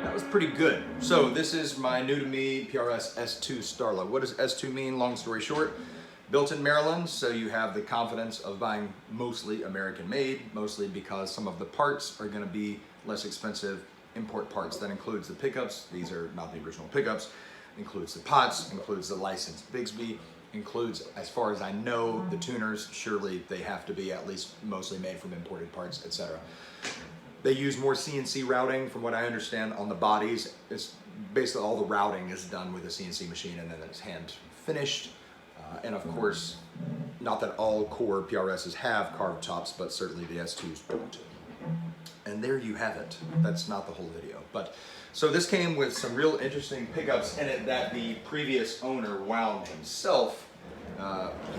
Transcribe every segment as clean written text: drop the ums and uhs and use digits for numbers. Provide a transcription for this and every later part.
That was pretty good. So this is my new to me PRS S2 Starla. What does S2 mean? Long story short, built in Maryland, so you have the confidence of buying mostly American made, mostly because some of the parts are going to be less expensive import parts. That includes the pickups. These are not the original pickups. Includes the pots, includes the licensed Bigsby, includes, as far as I know, the tuners. Surely they have to be at least mostly made from imported parts, etc. They use more CNC routing, from what I understand, on the bodies. It's basically all the routing is done with a CNC machine, and then it's hand finished. And of course, not that all core PRSs have carved tops, but certainly the S2s don't. And there you have it. That's not the whole video. But so this came with some real interesting pickups in it that the previous owner wound himself.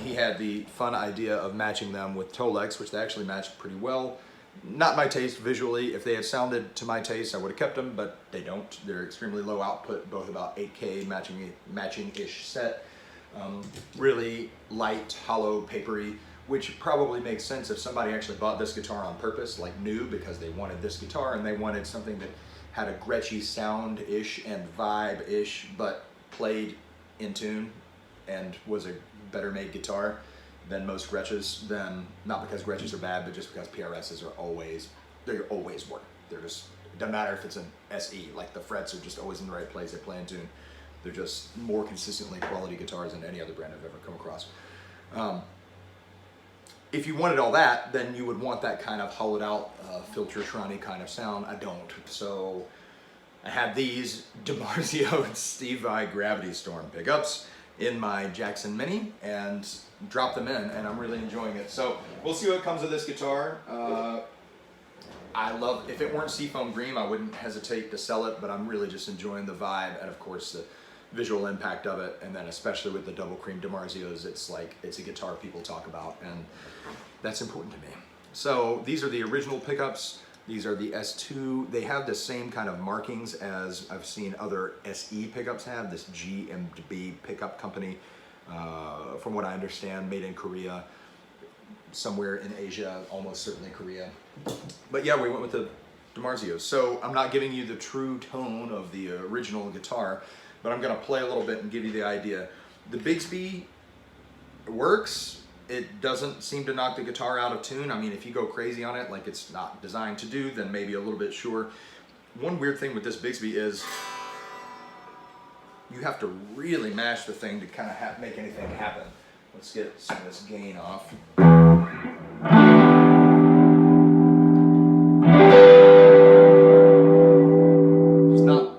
He had the fun idea of matching them with Tolex, which they actually matched pretty well. Not my taste visually. If they had sounded to my taste, I would have kept them, but they don't. They're extremely low output, both about 8K matching-ish set. Really light, hollow, papery, which probably makes sense if somebody actually bought this guitar on purpose, like new, because they wanted this guitar and they wanted something that had a Gretschy sound-ish and vibe-ish, but played in tune and was a better made guitar than most Gretschys. Then, not because Gretschys are bad, but just because PRSs are always work. They're just, it doesn't matter if it's an SE, like the frets are just always in the right place, they play in tune. They're just more consistently quality guitars than any other brand I've ever come across. If you wanted all that, then you would want that kind of hollowed out, Filtertronic kind of sound. I don't. So I had these DiMarzio Steve Vai Gravity Storm pickups in my Jackson Mini and dropped them in, and I'm really enjoying it. So we'll see what comes of this guitar. I love, if it weren't Seafoam Green, I wouldn't hesitate to sell it, but I'm really just enjoying the vibe and of course the visual impact of it, and then especially with the double cream DiMarzios, it's like, it's a guitar people talk about, and that's important to me. So these are the original pickups. These are the S2. They have the same kind of markings as I've seen other SE pickups have, this GMB pickup company, from what I understand, made in Korea, somewhere in Asia, almost certainly Korea. But yeah, we went with the DiMarzio. So I'm not giving you the true tone of the original guitar, but I'm gonna play a little bit and give you the idea. The Bigsby works. It doesn't seem to knock the guitar out of tune. I mean, if you go crazy on it, like it's not designed to do, then maybe a little bit, sure. One weird thing with this Bigsby is you have to really mash the thing to kind of make anything happen. Let's get some of this gain off.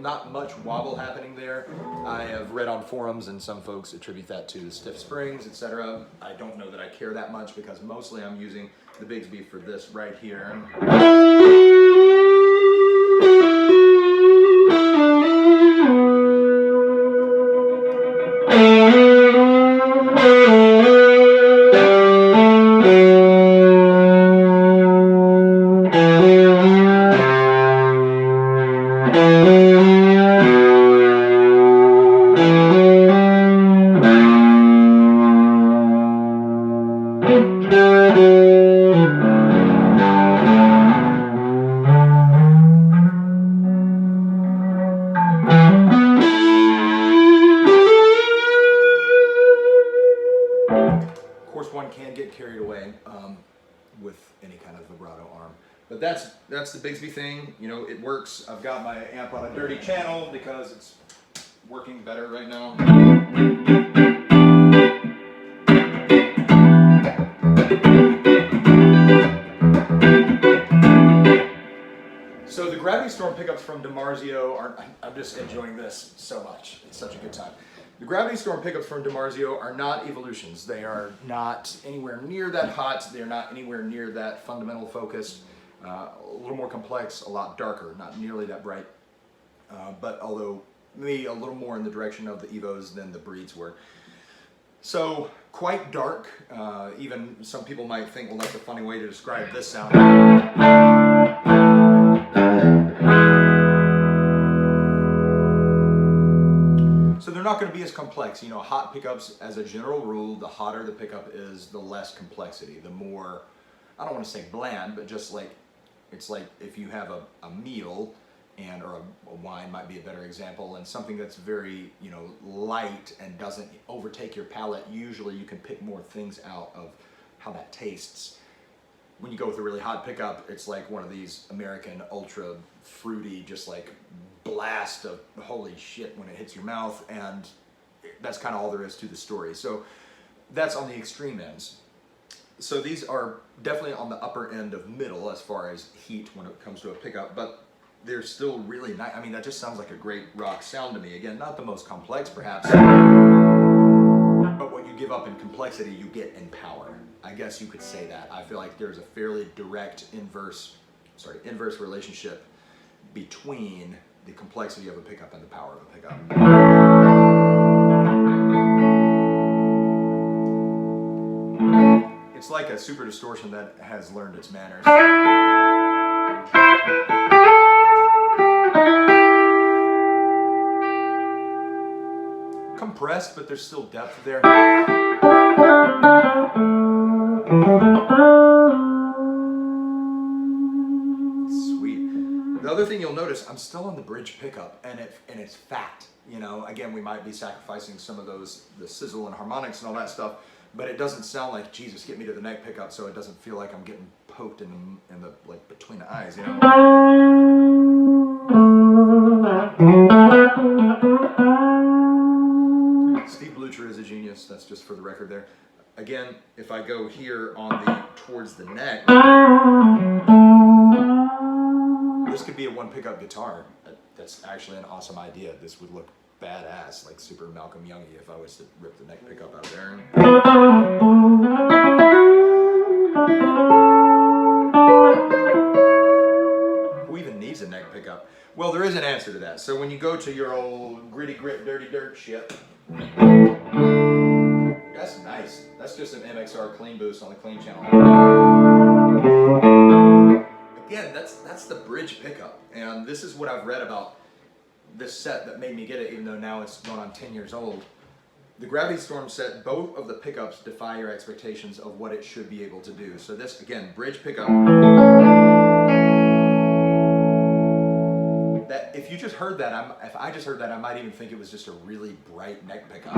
Not much wobble happening there. I have read on forums and some folks attribute that to the stiff springs, etc. I don't know that I care that much because mostly I'm using the Bigsby for this right here. One can get carried away with any kind of vibrato arm, but that's the Bigsby thing. You know, it works. I've got my amp on a dirty channel because it's working better right now. So the Gravity Storm pickups from DiMarzio are, I'm just enjoying this so much. It's such a good time. The Gravity Storm pickups from DiMarzio are not evolutions. They are not anywhere near that hot. They're not anywhere near that fundamental focused. A little more complex, a lot darker, not nearly that bright. But although maybe a little more in the direction of the Evos than the Breeds were. So quite dark. Even some people might think, well, that's a funny way to describe this sound. So they're not going to be as complex. You know, hot pickups, as a general rule, the hotter the pickup is, the less complexity, the more, I don't want to say bland, but just like, it's like if you have a meal, and or a wine might be a better example, and something that's very, you know, light and doesn't overtake your palate, usually you can pick more things out of how that tastes. When you go with a really hot pickup, it's like one of these American ultra fruity, just like blast of holy shit when it hits your mouth, and that's kind of all there is to the story. So that's on the extreme ends. So these are definitely on the upper end of middle as far as heat when it comes to a pickup, but they're still really nice. I mean, that just sounds like a great rock sound to me. Again, not the most complex perhaps, but what you give up in complexity, you get in power. I guess you could say that. I feel like there's a fairly direct inverse relationship between the complexity of a pickup and the power of a pickup. It's like a super distortion that has learned its manners. Compressed, but there's still depth there. Sweet. The other thing you'll notice, I'm still on the bridge pickup, and it's fat. You know, again, we might be sacrificing some of those, the sizzle and harmonics and all that stuff, but it doesn't sound like, Jesus, get me to the neck pickup, so it doesn't feel like I'm getting poked in the like between the eyes, you know. Steve Blucher is a genius. That's just for the record there. Again, if I go here on the towards the neck, this could be a one pickup guitar. That's actually an awesome idea. This would look badass, like super Malcolm Youngy if I was to rip the neck pickup out of there. Who even needs a neck pickup? Well, there is an answer to that. So when you go to your old gritty grit, dirty dirt shit, that's nice. That's just an MXR clean boost on the clean channel. Again, that's the bridge pickup, and this is what I've read about this set that made me get it, even though now it's going on 10 years old. The Gravity Storm set, both of the pickups defy your expectations of what it should be able to do. So this, again, bridge pickup. That if you just heard that, if I just heard that, I might even think it was just a really bright neck pickup.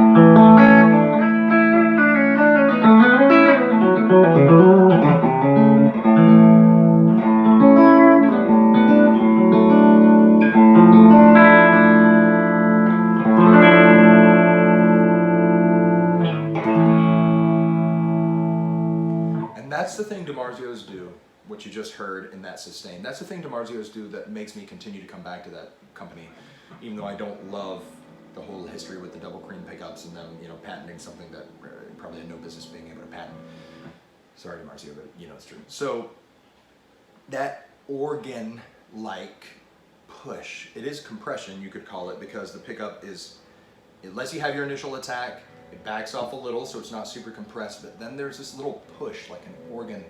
That's the thing DiMarzio's do, what you just heard in that sustain. That's the thing DiMarzio's do that makes me continue to come back to that company, even though I don't love the whole history with the double cream pickups and them, you know, patenting something that probably had no business being able to patent. Sorry, DiMarzio, but you know it's true. So that organ-like push, it is compression, you could call it, because the pickup is, it lets you have your initial attack. It backs off a little, so it's not super compressed, but then there's this little push, like an organ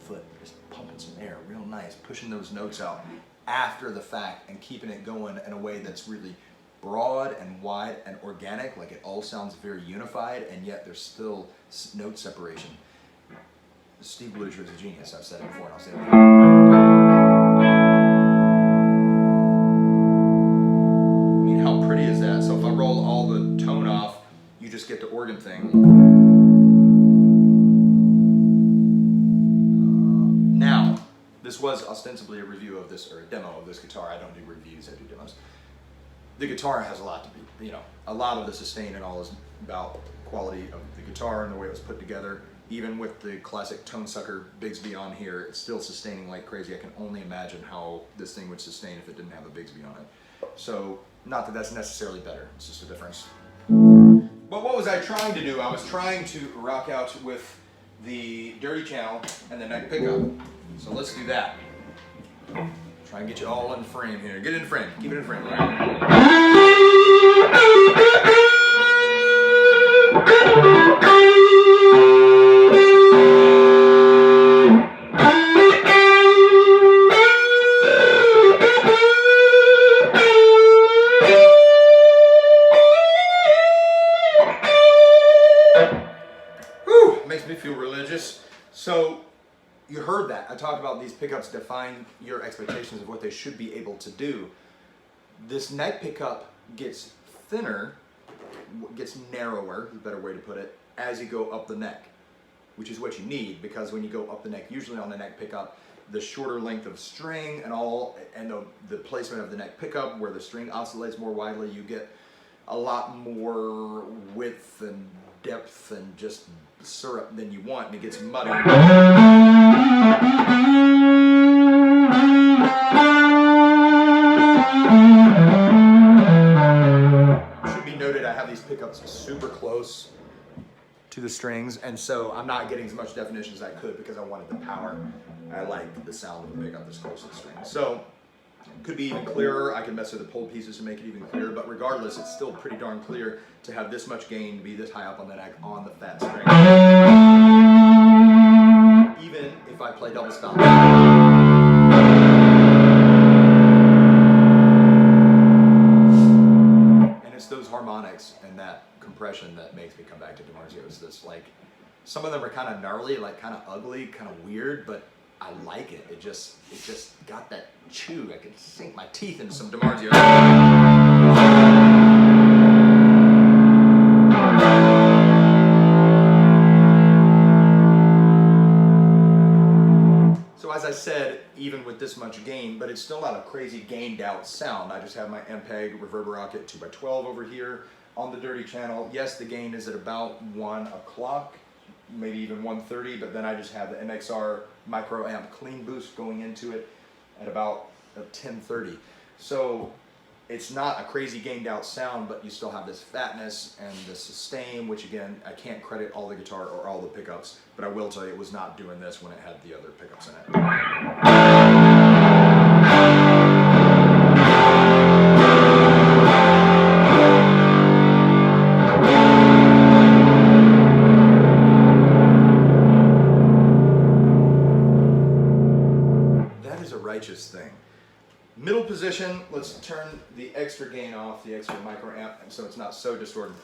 foot, just pumping some air, real nice, pushing those notes out after the fact and keeping it going in a way that's really broad and wide and organic, like it all sounds very unified, and yet there's still note separation. Steve Blucher is a genius, I've said it before, and I'll say it again. I mean, how pretty is that? So if I roll all the tone off, you just get the organ thing. Now, this was ostensibly a review of this, or a demo of this guitar. I don't do reviews, I do demos. The guitar has a lot to be, you know, a lot of the sustain and all is about quality of the guitar and the way it was put together. Even with the classic tone sucker Bigsby on here, it's still sustaining like crazy. I can only imagine how this thing would sustain if it didn't have a Bigsby on it. So, not that that's necessarily better, it's just a difference. But what was I trying to do? I was trying to rock out with the dirty channel and the neck pickup. So let's do that. Try and get you all in frame here. Get in frame. Keep it in frame. Makes me feel religious. So about these pickups define your expectations of what they should be able to do. This neck pickup gets thinner, gets narrower, is a better way to put it, as you go up the neck, which is what you need, because when you go up the neck, usually on the neck pickup, the shorter length of string and the placement of the neck pickup where the string oscillates more widely, you get a lot more width and depth and just syrup than you want, and it gets muddy. Should be noted, I have these pickups super close to the strings, and so I'm not getting as much definition as I could because I wanted the power. I like the sound of the pickup this close to the string. So could be even clearer. I can mess with the pole pieces to make it even clearer, but regardless, it's still pretty darn clear to have this much gain, to be this high up on the neck on the fat string. Even if I play double stop. And it's those harmonics and that compression that makes me come back to DiMarzio. It's this, like, some of them are kind of gnarly, like kind of ugly, kind of weird, but I like it. It just got that chew. I could sink my teeth into some DiMarzio. So as I said, even with this much gain, but it's still not a crazy gained out sound. I just have my MPEG Reverberocket 2x12 over here on the dirty channel. Yes, the gain is at about 1 o'clock, maybe even 1:30, but then I just have the MXR micro amp clean boost going into it at about 10:30. So it's not a crazy gained out sound, but you still have this fatness and the sustain, which again, I can't credit all the guitar or all the pickups, but I will tell you it was not doing this when it had the other pickups in it. Thing. Middle position, let's turn the extra gain off, the extra micro amp, so it's not so distorted.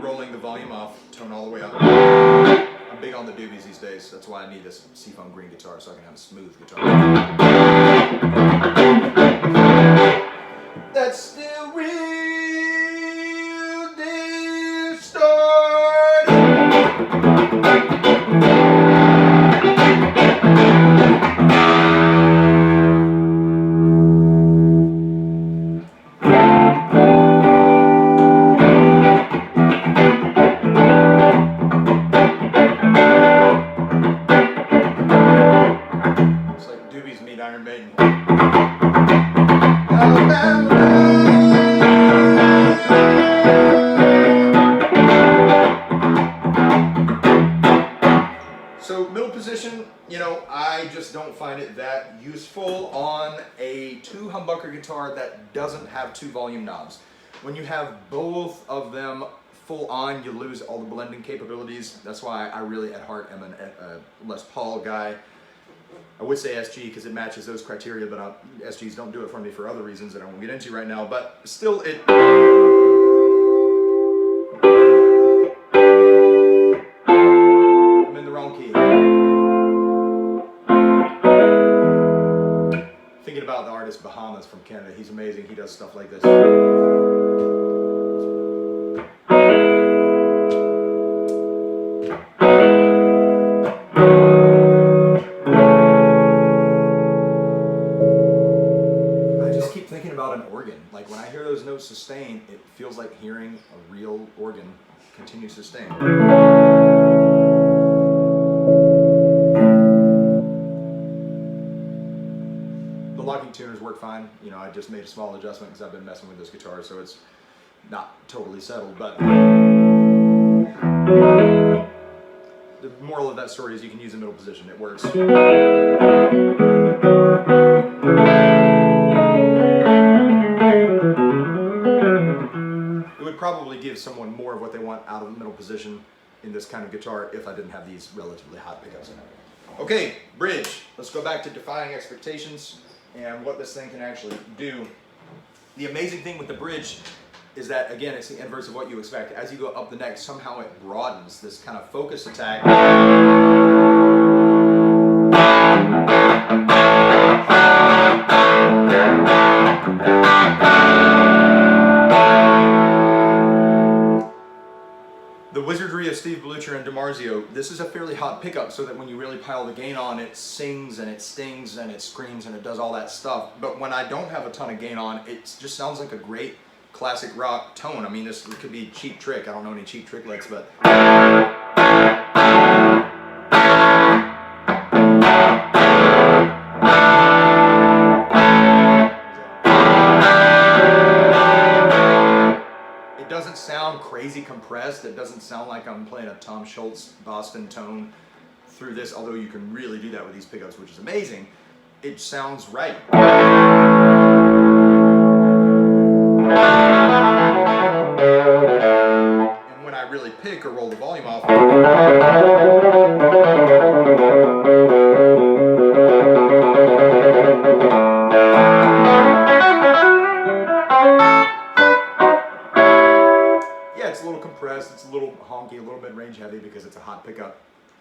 Rolling the volume off, tone all the way up. I'm big on the doobies these days, that's why I need this seafoam green guitar so I can have a smooth guitar. That's still real distorted. So middle position, you know, I just don't find it that useful on a 2 humbucker guitar that doesn't have 2 volume knobs. When you have both of them full on, you lose all the blending capabilities. That's why I really at heart am a Les Paul guy. I would say SG because it matches those criteria, but SGs don't do it for me for other reasons that I won't get into right now, but still it... I'm in the wrong key. Thinking about the artist Bahamas from Canada, he's amazing, he does stuff like this. About an organ. Like when I hear those notes sustain, it feels like hearing a real organ continue sustain. The locking tuners work fine. You know, I just made a small adjustment because I've been messing with this guitar, so it's not totally settled, but the moral of that story is you can use a middle position. It works. Probably give someone more of what they want out of the middle position in this kind of guitar if I didn't have these relatively hot pickups in it. Okay, bridge. Let's go back to defying expectations and what this thing can actually do. The amazing thing with the bridge is that, again, it's the inverse of what you expect. As you go up the neck, somehow it broadens, this kind of focus attack. DiMarzio, this is a fairly hot pickup, so that when you really pile the gain on, it sings and it stings and it screams and it does all that stuff. But when I don't have a ton of gain on, it just sounds like a great classic rock tone. I mean, this could be Cheap Trick. I don't know any Cheap Trick licks, but it doesn't sound crazy compressed. It doesn't sound like I'm playing a Tom Schultz Boston tone through this, although you can really do that with these pickups, which is amazing. It sounds right. And when I really pick or roll the volume off, yeah, it's a little compressed, it's a little honky, a little bit range heavy because it's a hot pickup,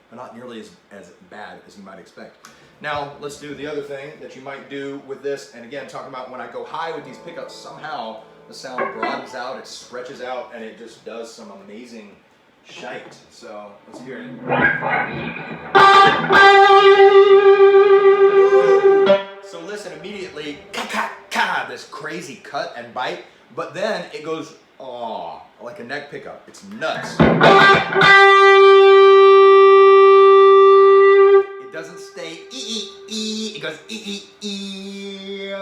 but not nearly as bad as you might expect. Now, let's do the other thing that you might do with this, and again, talking about when I go high with these pickups, somehow the sound broadens out, it stretches out, and it just does some amazing shite. So, let's hear it. So listen, immediately, ka-ka-ka, this crazy cut and bite, but then it goes, oh, like a neck pickup. It's nuts. It doesn't stay e-e-e, it goes e-e-e.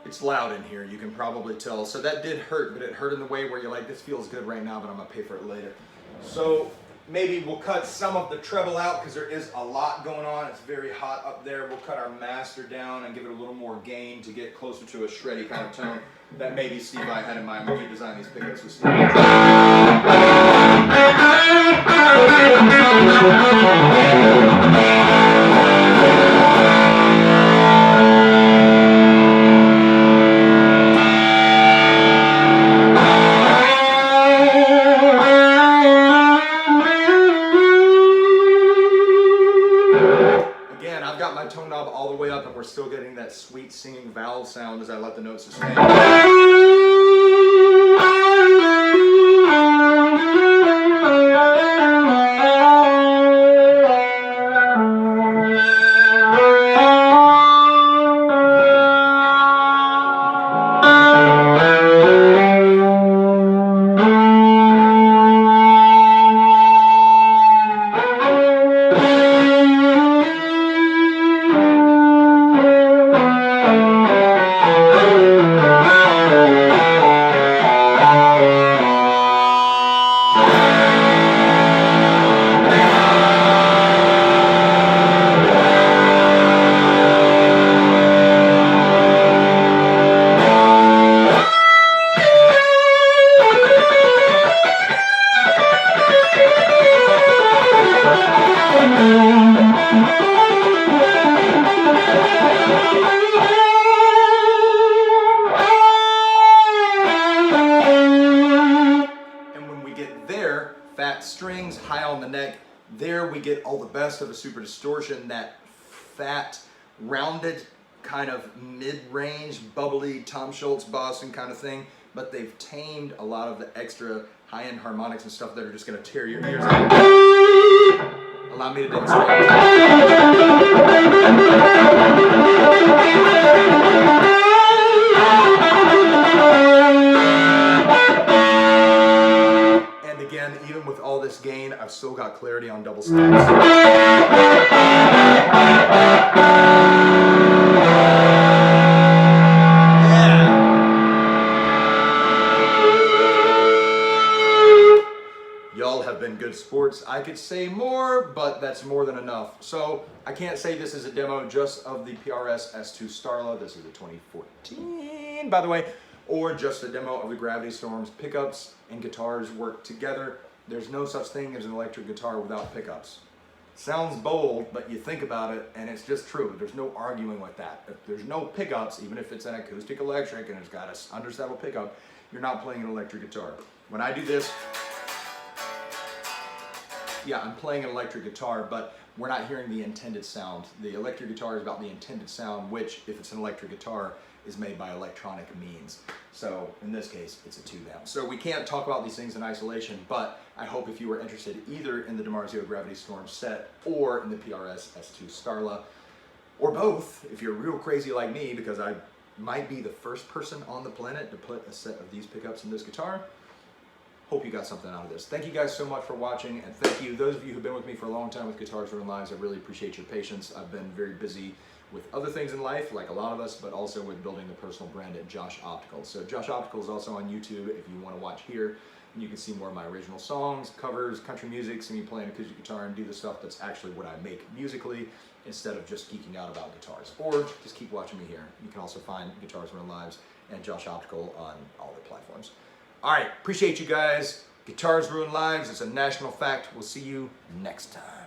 It's loud in here, you can probably tell. So that did hurt, but it hurt in the way where you're like, this feels good right now, but I'm gonna pay for it later. So maybe we'll cut some of the treble out because there is a lot going on. It's very hot up there. We'll cut our master down and give it a little more gain to get closer to a shreddy kind of tone that maybe Steve I had in mind when we designed these pickups with Steve. My tone knob all the way up, and we're still getting that sweet singing valve sound as I let the notes sustain. Fat strings, high on the neck. There we get all the best of a super distortion, that fat, rounded, kind of mid-range, bubbly Tom Schultz Boston kind of thing, but they've tamed a lot of the extra high-end harmonics and stuff that are just going to tear your ears out. Allow me to demonstrate. Again, even with all this gain, I've still got clarity on double stops. been good sports. I could say more, but that's more than enough. So I can't say this is a demo just of the PRS S2 Starla. This is a 2014, by the way, or just a demo of the Gravity Storm's pickups and guitars work together. There's no such thing as an electric guitar without pickups. Sounds bold, but you think about it and it's just true. There's no arguing with that. If there's no pickups, even if it's an acoustic electric and it's got an undersaddle pickup, you're not playing an electric guitar. When I do this, yeah, I'm playing an electric guitar, but we're not hearing the intended sound. The electric guitar is about the intended sound, which, if it's an electric guitar, is made by electronic means. So in this case, it's a tube amp. So we can't talk about these things in isolation, but I hope if you were interested either in the DiMarzio Gravity Storm set or in the PRS S2 Starla, or both, if you're real crazy like me, because I might be the first person on the planet to put a set of these pickups in this guitar. Hope you got something out of this. Thank you guys so much for watching, and thank you, those of you who've been with me for a long time with Guitars Ruin Lives. I really appreciate your patience. I've been very busy with other things in life, like a lot of us, but also with building the personal brand at Josh Optical. So Josh Optical is also on YouTube if you want to watch here, and you can see more of my original songs, covers, country music, see me playing acoustic guitar and do the stuff that's actually what I make musically, instead of just geeking out about guitars. Or just keep watching me here. You can also find Guitars Ruin Lives and Josh Optical on all the platforms. All right, appreciate you guys. Guitars Ruin Lives, it's a national fact. We'll see you next time.